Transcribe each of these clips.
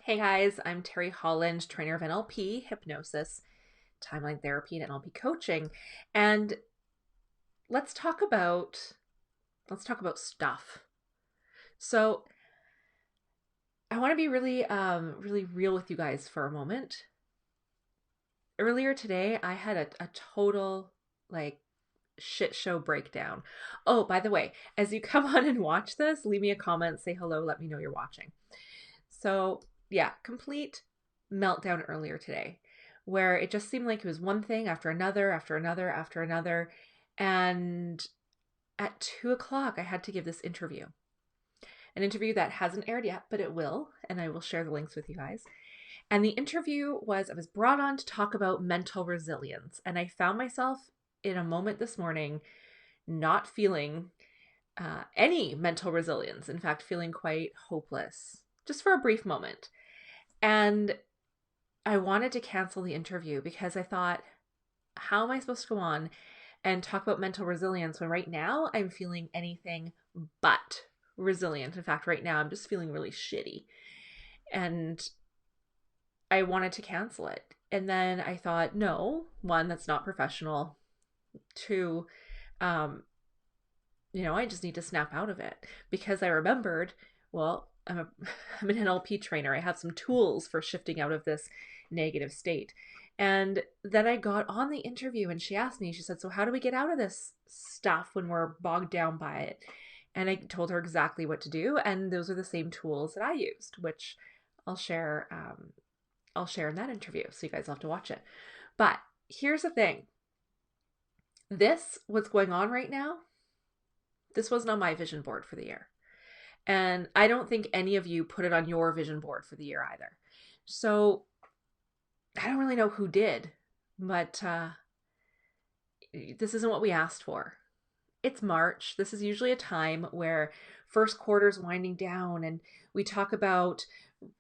Hey guys, I'm Terry Holland, trainer of NLP, hypnosis, timeline therapy, and NLP coaching. And let's talk about let's talk about stuff. So I want to be really real with you guys for a moment. Earlier today, I had a total like shit show breakdown. Oh, by the way, as you come on and watch this, leave me a comment, say hello, let me know you're watching. So, yeah, complete meltdown earlier today where it just seemed like it was one thing after another, after another, after another. And at 2 o'clock, I had to give this interview. An interview that hasn't aired yet, but it will. And I will share the links with you guys. And the interview I was brought on to talk about mental resilience. And I found myself in a moment this morning not feeling any mental resilience. In fact, feeling quite hopeless just for a brief moment. And I wanted to cancel the interview because I thought, how am I supposed to go on and talk about mental resilience when right now I'm feeling anything but resilient? In fact, right now I'm just feeling really shitty. And I wanted to cancel it. And then I thought, no, one, that's not professional. Two, um, I just need to snap out of it because I remembered, well, I'm an NLP trainer. I have some tools for shifting out of this negative state. And then I got on the interview and she asked me, she said, so how do we get out of this stuff when we're bogged down by it? And I told her exactly what to do. And those are the same tools that I used, which I'll share. I'll share in that interview. So you guys will have to watch it. But here's the thing. What's going on right now, this wasn't on my vision board for the year. And I don't think any of you put it on your vision board for the year either. So I don't really know who did, but this isn't what we asked for. It's March. This is usually a time where first quarter's winding down and we talk about,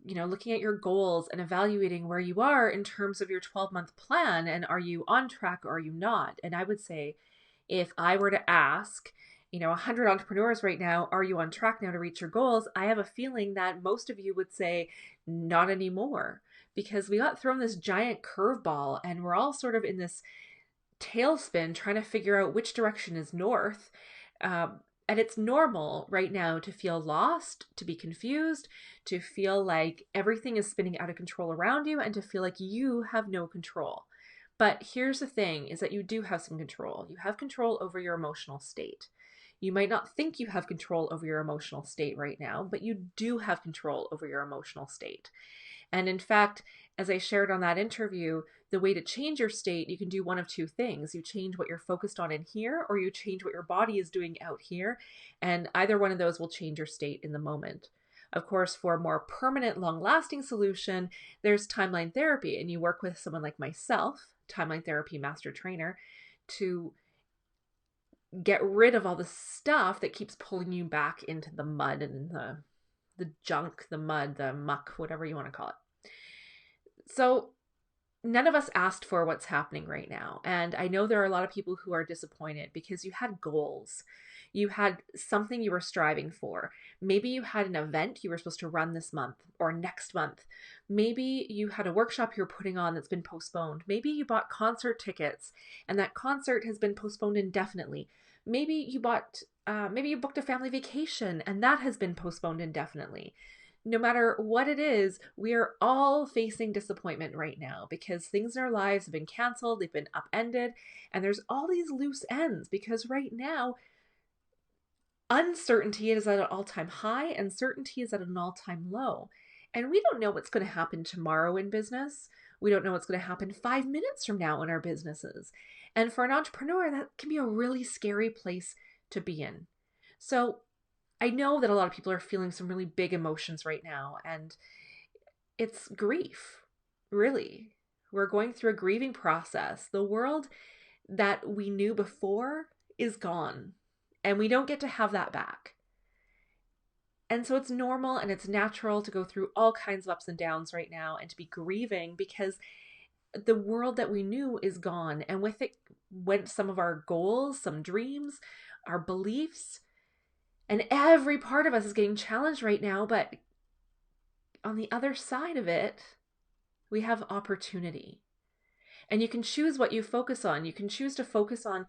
looking at your goals and evaluating where you are in terms of your 12-month plan and are you on track or are you not? And I would say if I were to ask, 100 entrepreneurs right now, are you on track now to reach your goals? I have a feeling that most of you would say not anymore because we got thrown this giant curveball and we're all sort of in this tailspin trying to figure out which direction is north. And it's normal right now to feel lost, to be confused, to feel like everything is spinning out of control around you, and to feel like you have no control. But here's the thing is that you do have some control. You have control over your emotional state. You might not think you have control over your emotional state right now, but you do have control over your emotional state. And in fact, as I shared on that interview, the way to change your state, you can do one of two things. You change what you're focused on in here, or you change what your body is doing out here. And either one of those will change your state in the moment. Of course, for a more permanent, long lasting solution, there's timeline therapy. And you work with someone like myself, timeline therapy master trainer, to get rid of all the stuff that keeps pulling you back into the mud and the junk, the mud, the muck, whatever you want to call it. So none of us asked for what's happening right now. And I know there are a lot of people who are disappointed because you had goals. You had something you were striving for. Maybe you had an event you were supposed to run this month or next month. Maybe you had a workshop you're putting on that's been postponed. Maybe you bought concert tickets and that concert has been postponed indefinitely. Maybe you booked a family vacation and that has been postponed indefinitely. No matter what it is, we are all facing disappointment right now because things in our lives have been canceled, they've been upended, and there's all these loose ends because right now, uncertainty is at an all-time high and certainty is at an all-time low. And we don't know what's going to happen tomorrow in business. We don't know what's going to happen 5 minutes from now in our businesses. And for an entrepreneur, that can be a really scary place to be in. So I know that a lot of people are feeling some really big emotions right now, and it's grief, really. We're going through a grieving process. The world that we knew before is gone, and we don't get to have that back. And so it's normal and it's natural to go through all kinds of ups and downs right now and to be grieving because the world that we knew is gone. And with it went some of our goals, some dreams, our beliefs, and every part of us is getting challenged right now. But on the other side of it, we have opportunity. And you can choose what you focus on. You can choose to focus on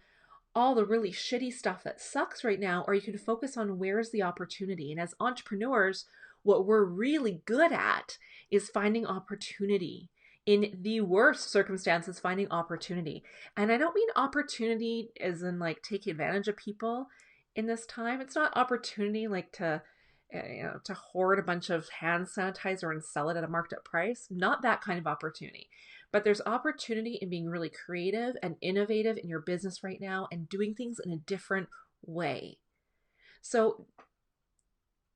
all the really shitty stuff that sucks right now, or you can focus on where's the opportunity. And as entrepreneurs, what we're really good at is finding opportunity. In the worst circumstances, finding opportunity. And I don't mean opportunity as in like taking advantage of people in this time. It's not opportunity like to hoard a bunch of hand sanitizer and sell it at a marked up price. Not that kind of opportunity. But there's opportunity in being really creative and innovative in your business right now and doing things in a different way. So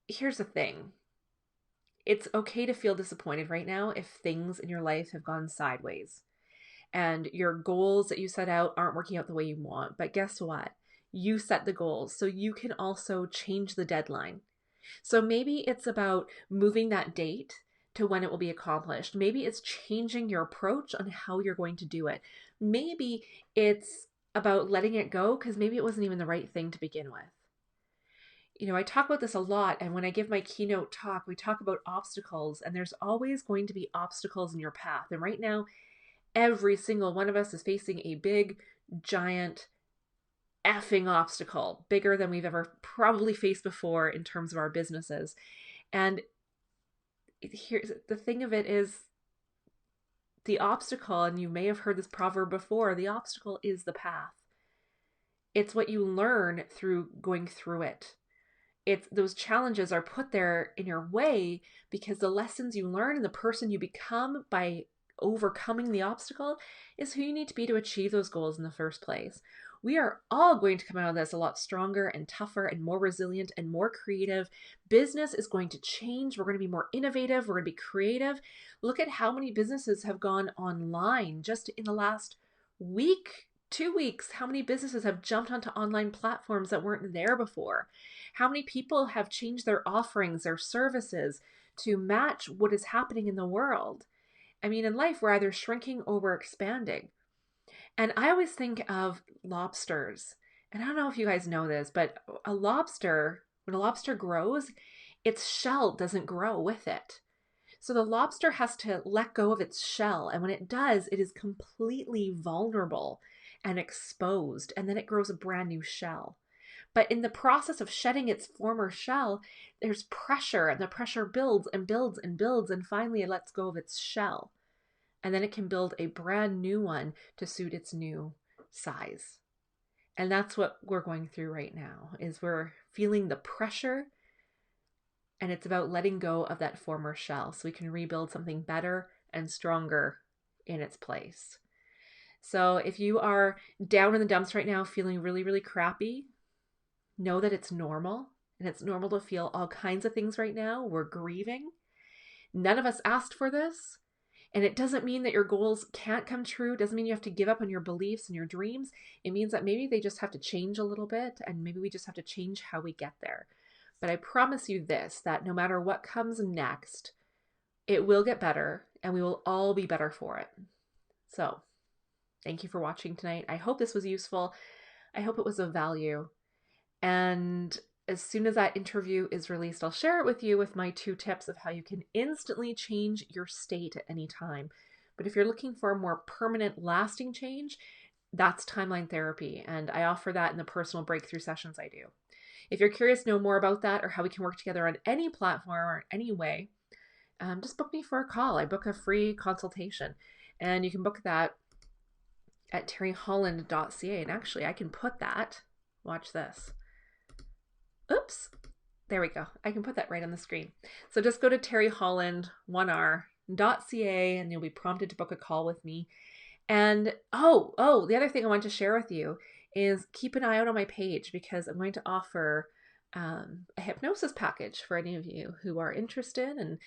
here's the thing. It's okay to feel disappointed right now if things in your life have gone sideways and your goals that you set out aren't working out the way you want. But guess what? You set the goals, so you can also change the deadline. So maybe it's about moving that date to when it will be accomplished. Maybe it's changing your approach on how you're going to do it. Maybe it's about letting it go because maybe it wasn't even the right thing to begin with. I talk about this a lot, and when I give my keynote talk, we talk about obstacles, and there's always going to be obstacles in your path. And right now, every single one of us is facing a big, giant, effing obstacle, bigger than we've ever probably faced before in terms of our businesses. And here's the thing of it is the obstacle, and you may have heard this proverb before, the obstacle is the path. It's what you learn through going through it. Those challenges are put there in your way because the lessons you learn and the person you become by overcoming the obstacle is who you need to be to achieve those goals in the first place. We are all going to come out of this a lot stronger and tougher and more resilient and more creative. Business is going to change. We're going to be more innovative. We're going to be creative. Look at how many businesses have gone online just in the last week, 2 weeks. How many businesses have jumped onto online platforms that weren't there before? How many people have changed their offerings, their services to match what is happening in the world? I mean, in life, we're either shrinking or we're expanding. And I always think of lobsters. And I don't know if you guys know this, but when a lobster grows, its shell doesn't grow with it. So the lobster has to let go of its shell. And when it does, it is completely vulnerable and exposed. And then it grows a brand new shell. But in the process of shedding its former shell, there's pressure, and the pressure builds and builds and builds. And finally, it lets go of its shell. And then it can build a brand new one to suit its new size. And that's what we're going through right now, is we're feeling the pressure, and it's about letting go of that former shell so we can rebuild something better and stronger in its place. So if you are down in the dumps right now, feeling really, really crappy, know that it's normal, and it's normal to feel all kinds of things right now. We're grieving. None of us asked for this. And it doesn't mean that your goals can't come true. It doesn't mean you have to give up on your beliefs and your dreams. It means that maybe they just have to change a little bit, and maybe we just have to change how we get there. But I promise you this, that no matter what comes next, it will get better, and we will all be better for it. So thank you for watching tonight. I hope this was useful. I hope it was of value. And as soon as that interview is released, I'll share it with you with my 2 tips of how you can instantly change your state at any time. But if you're looking for a more permanent, lasting change, that's timeline therapy. And I offer that in the personal breakthrough sessions I do. If you're curious to know more about that or how we can work together on any platform or any way, just book me for a call. I book a free consultation. And you can book that at terryholland.ca. And actually, I can put that, watch this. Oops, there we go. I can put that right on the screen. So just go to terryholland.ca and you'll be prompted to book a call with me. And the other thing I want to share with you is keep an eye out on my page, because I'm going to offer a hypnosis package for any of you who are interested. And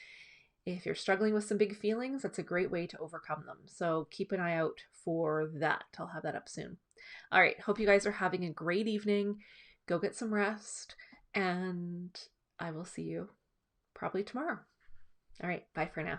if you're struggling with some big feelings, that's a great way to overcome them. So keep an eye out for that. I'll have that up soon. All right. Hope you guys are having a great evening. Go get some rest. And I will see you probably tomorrow. All right. Bye for now.